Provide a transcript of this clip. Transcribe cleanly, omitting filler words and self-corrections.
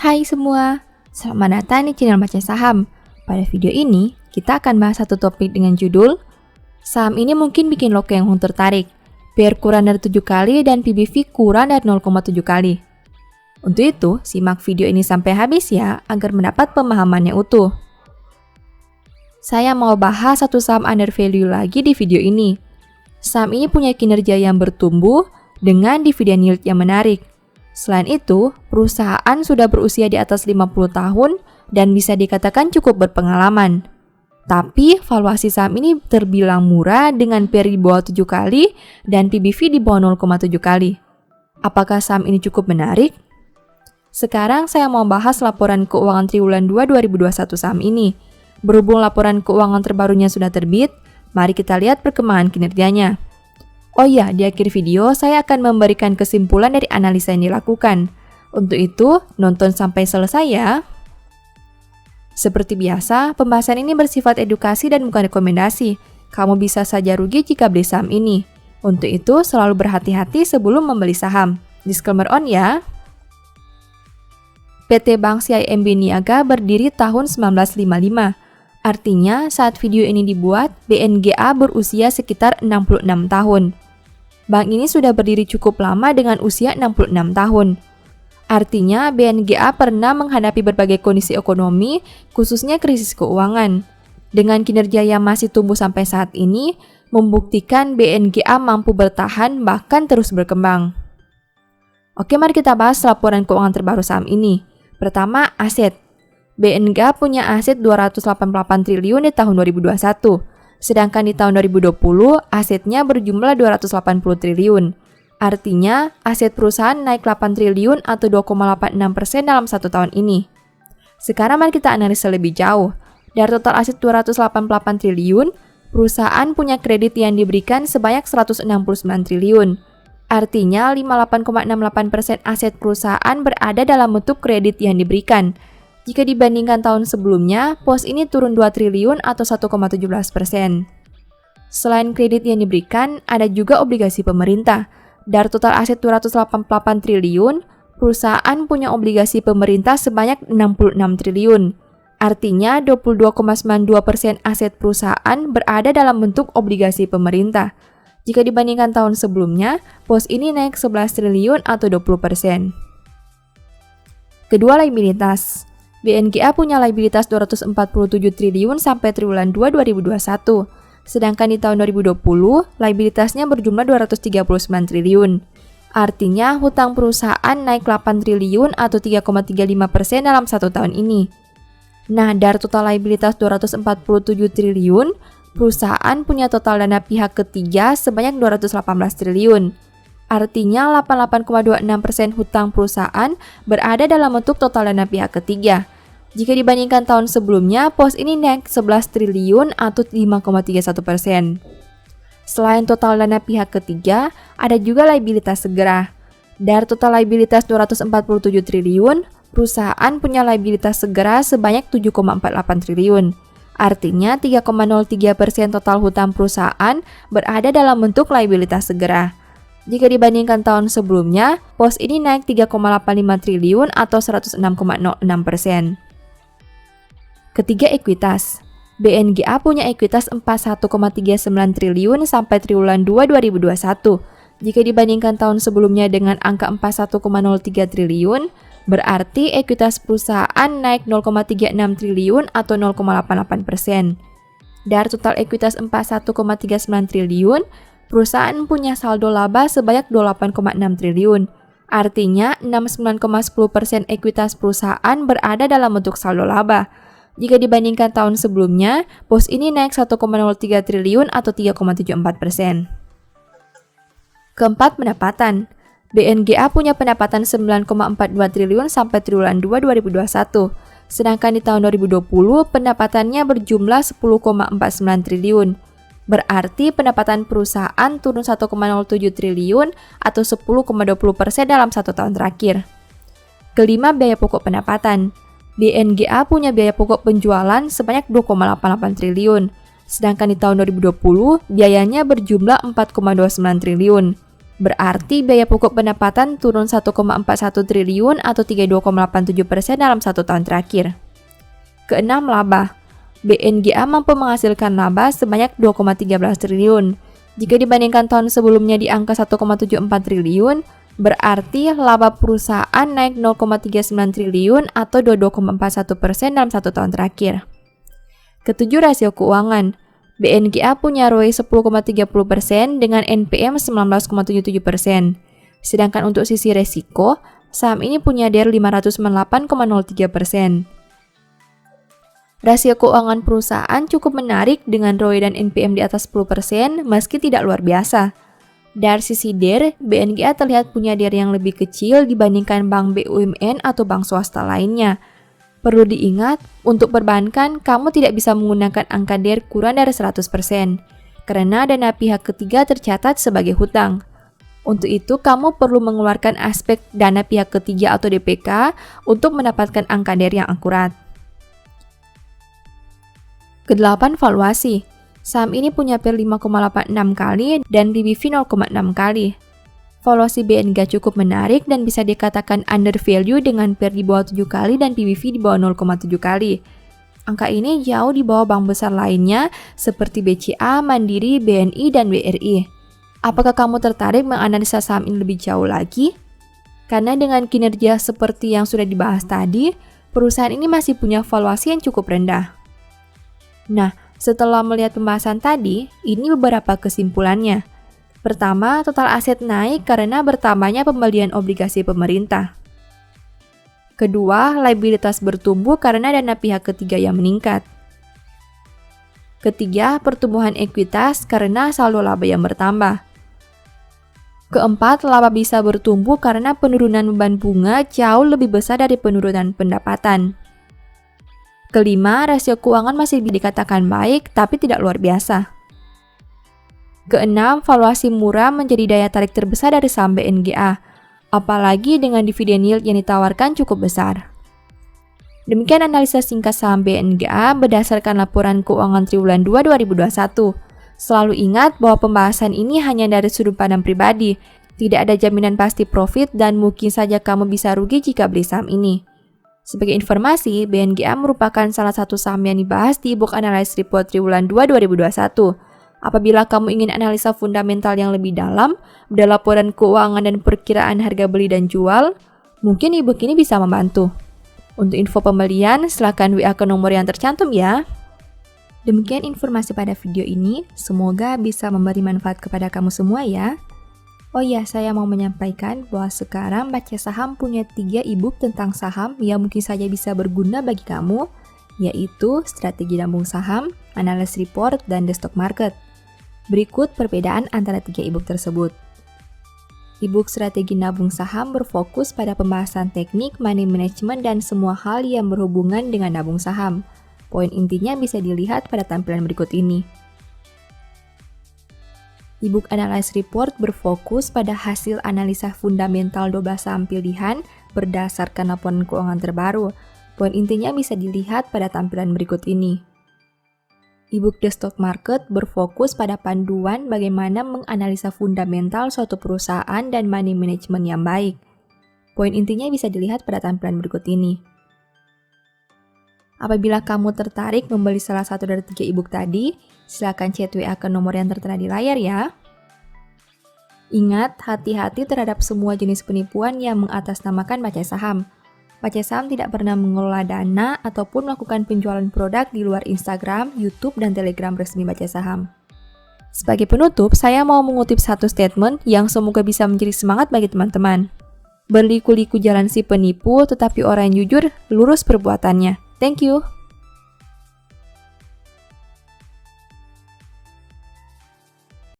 Hai semua, selamat datang di channel Baca Saham. Pada video ini, kita akan bahas satu topik dengan judul saham ini mungkin bikin lo Keng Hong tertarik. PR kurang dari 7 kali dan PBV kurang dari 0,7 kali. Untuk itu, simak video ini sampai habis ya, agar mendapat pemahamannya utuh. Saya mau bahas satu saham under value lagi di video ini. Saham ini punya kinerja yang bertumbuh dengan dividen yield yang menarik. Selain itu, perusahaan sudah berusia di atas 50 tahun dan bisa dikatakan cukup berpengalaman. Tapi, valuasi saham ini terbilang murah dengan PR di bawah 7 kali dan PBV di bawah 0,7 kali. Apakah saham ini cukup menarik? Sekarang saya mau bahas laporan keuangan triwulan 2 2021 saham ini. Berhubung laporan keuangan terbarunya sudah terbit, mari kita lihat perkembangan kinerjanya. Oh iya, di akhir video saya akan memberikan kesimpulan dari analisa yang dilakukan. Untuk itu, nonton sampai selesai ya. Seperti biasa, pembahasan ini bersifat edukasi dan bukan rekomendasi. Kamu bisa saja rugi jika beli saham ini. Untuk itu, selalu berhati-hati sebelum membeli saham. Disclaimer on ya. PT Bank CIMB Niaga berdiri tahun 1955. Artinya, saat video ini dibuat, BNGA berusia sekitar 66 tahun. Bank ini sudah berdiri cukup lama dengan usia 66 tahun. Artinya, BNGA pernah menghadapi berbagai kondisi ekonomi, khususnya krisis keuangan. Dengan kinerja yang masih tumbuh sampai saat ini, membuktikan BNGA mampu bertahan bahkan terus berkembang. Oke, mari kita bahas laporan keuangan terbaru saham ini. Pertama, aset. BNGA punya aset 288 triliun di tahun 2021. Sedangkan di tahun 2020, asetnya berjumlah 280 triliun. Artinya, aset perusahaan naik 8 triliun atau 2,86% dalam satu tahun ini. Sekarang mari kita analisa lebih jauh. Dari total aset 288 triliun, perusahaan punya kredit yang diberikan sebanyak 169 triliun. Artinya, 58,68% aset perusahaan berada dalam bentuk kredit yang diberikan. Jika dibandingkan tahun sebelumnya, pos ini turun 2 triliun atau 1,17%. Selain kredit yang diberikan, ada juga obligasi pemerintah. Dari total aset 288 triliun, perusahaan punya obligasi pemerintah sebanyak 66 triliun. Artinya, 22,92% aset perusahaan berada dalam bentuk obligasi pemerintah. Jika dibandingkan tahun sebelumnya, pos ini naik 11 triliun atau 20%. Kedua, liabilitas. BNGA punya liabilitas 247 triliun sampai triwulan 2 2021. Sedangkan di tahun 2020, liabilitasnya berjumlah 239 triliun. Artinya, hutang perusahaan naik 8 triliun atau 3,35% dalam satu tahun ini. Nah, dari total liabilitas 247 triliun, perusahaan punya total dana pihak ketiga sebanyak 218 triliun. Artinya 88,26% hutang perusahaan berada dalam bentuk total dana pihak ketiga. Jika dibandingkan tahun sebelumnya, pos ini naik 11 triliun atau 5,31%. Selain total dana pihak ketiga, ada juga liabilitas segera. Dari total liabilitas 247 triliun, perusahaan punya liabilitas segera sebanyak 7,48 triliun. Artinya 3,03% total hutang perusahaan berada dalam bentuk liabilitas segera. Jika dibandingkan tahun sebelumnya, pos ini naik 3,85 triliun atau 106,06%. Ketiga, ekuitas. BNGA punya ekuitas 41,39 triliun sampai triwulan 2 2021. Jika dibandingkan tahun sebelumnya dengan angka 41,03 triliun, berarti ekuitas perusahaan naik 0,36 triliun atau 0,88%. Dari total ekuitas 41,39 triliun, perusahaan punya saldo laba sebanyak 28,6 triliun. Artinya, 69,10% ekuitas perusahaan berada dalam bentuk saldo laba. Jika dibandingkan tahun sebelumnya, pos ini naik 1,03 triliun atau 3,74%. Keempat, pendapatan. BNGA punya pendapatan 9,42 triliun sampai triwulan 2 2021. Sedangkan di tahun 2020, pendapatannya berjumlah 10,49 triliun. Berarti pendapatan perusahaan turun 1,07 triliun atau 10,20% dalam satu tahun terakhir. Kelima, biaya pokok pendapatan. BNGA punya biaya pokok penjualan sebanyak 2,88 triliun. Sedangkan di tahun 2020, biayanya berjumlah 4,29 triliun. Berarti biaya pokok pendapatan turun 1,41 triliun atau 32,87% dalam 1 tahun terakhir. Keenam, laba. BNGA mampu menghasilkan laba sebanyak 2,13 triliun. Jika dibandingkan tahun sebelumnya di angka 1,74 triliun, berarti laba perusahaan naik 0,39 triliun atau 22,41% dalam 1 tahun terakhir. Ketujuh, rasio keuangan. BNGA punya ROE 10,30% dengan NPM 19,77%. Sedangkan untuk sisi resiko, saham ini punya DER 598,03%. Rasio keuangan perusahaan cukup menarik dengan ROE dan NPM di atas 10% meski tidak luar biasa. Dari sisi DER, BNGA terlihat punya DER yang lebih kecil dibandingkan bank BUMN atau bank swasta lainnya. Perlu diingat, untuk perbankan, kamu tidak bisa menggunakan angka DER kurang dari 100%, karena dana pihak ketiga tercatat sebagai hutang. Untuk itu, kamu perlu mengeluarkan aspek dana pihak ketiga atau DPK untuk mendapatkan angka DER yang akurat. Kedelapan, valuasi. Saham ini punya PER 5,86 kali dan PBV 0,6 kali. Valuasi BNGA cukup menarik dan bisa dikatakan under value dengan PER di bawah 7 kali dan PBV di bawah 0,7 kali. Angka ini jauh di bawah bank besar lainnya seperti BCA, Mandiri, BNI, dan BRI. Apakah kamu tertarik menganalisa saham ini lebih jauh lagi? Karena dengan kinerja seperti yang sudah dibahas tadi, perusahaan ini masih punya valuasi yang cukup rendah. Nah, setelah melihat pembahasan tadi, ini beberapa kesimpulannya. Pertama, total aset naik karena bertambahnya pembelian obligasi pemerintah. Kedua, liabilitas bertumbuh karena dana pihak ketiga yang meningkat. Ketiga, pertumbuhan ekuitas karena saldo laba yang bertambah. Keempat, laba bisa bertumbuh karena penurunan beban bunga jauh lebih besar dari penurunan pendapatan. Kelima, rasio keuangan masih dikatakan baik tapi tidak luar biasa. Keenam, valuasi murah menjadi daya tarik terbesar dari saham BNGA, apalagi dengan dividen yield yang ditawarkan cukup besar. Demikian analisa singkat saham BNGA berdasarkan laporan keuangan triwulan 2 2021. Selalu ingat bahwa pembahasan ini hanya dari sudut pandang pribadi, tidak ada jaminan pasti profit dan mungkin saja kamu bisa rugi jika beli saham ini. Sebagai informasi, BNGA merupakan salah satu saham yang dibahas di e-book Analysis Report Triwulan 2 2021. Apabila kamu ingin analisa fundamental yang lebih dalam, pada laporan keuangan dan perkiraan harga beli dan jual, mungkin e-book ini bisa membantu. Untuk info pembelian, silakan WA ke nomor yang tercantum ya. Demikian informasi pada video ini, semoga bisa memberi manfaat kepada kamu semua ya. Oh iya, saya mau menyampaikan bahwa sekarang Baca Saham punya 3 e-book tentang saham yang mungkin saja bisa berguna bagi kamu, yaitu Strategi Nabung Saham, Analysis Report, dan The Stock Market. Berikut perbedaan antara 3 e-book tersebut. E-book Strategi Nabung Saham berfokus pada pembahasan teknik, money management, dan semua hal yang berhubungan dengan nabung saham. Poin intinya bisa dilihat pada tampilan berikut ini. E-book Analysis Report berfokus pada hasil analisa fundamental 12 saham pilihan berdasarkan laporan keuangan terbaru. Poin intinya bisa dilihat pada tampilan berikut ini. E-book The Stock Market berfokus pada panduan bagaimana menganalisa fundamental suatu perusahaan dan money management yang baik. Poin intinya bisa dilihat pada tampilan berikut ini. Apabila kamu tertarik membeli salah satu dari 3 e-book tadi, silakan chat WA ke nomor yang tertera di layar ya. Ingat, hati-hati terhadap semua jenis penipuan yang mengatasnamakan Baca Saham. Baca Saham tidak pernah mengelola dana ataupun melakukan penjualan produk di luar Instagram, YouTube, dan Telegram resmi Baca Saham. Sebagai penutup, saya mau mengutip satu statement yang semoga bisa menjadi semangat bagi teman-teman. Berliku-liku jalan si penipu, tetapi orang yang jujur lurus perbuatannya. Thank you.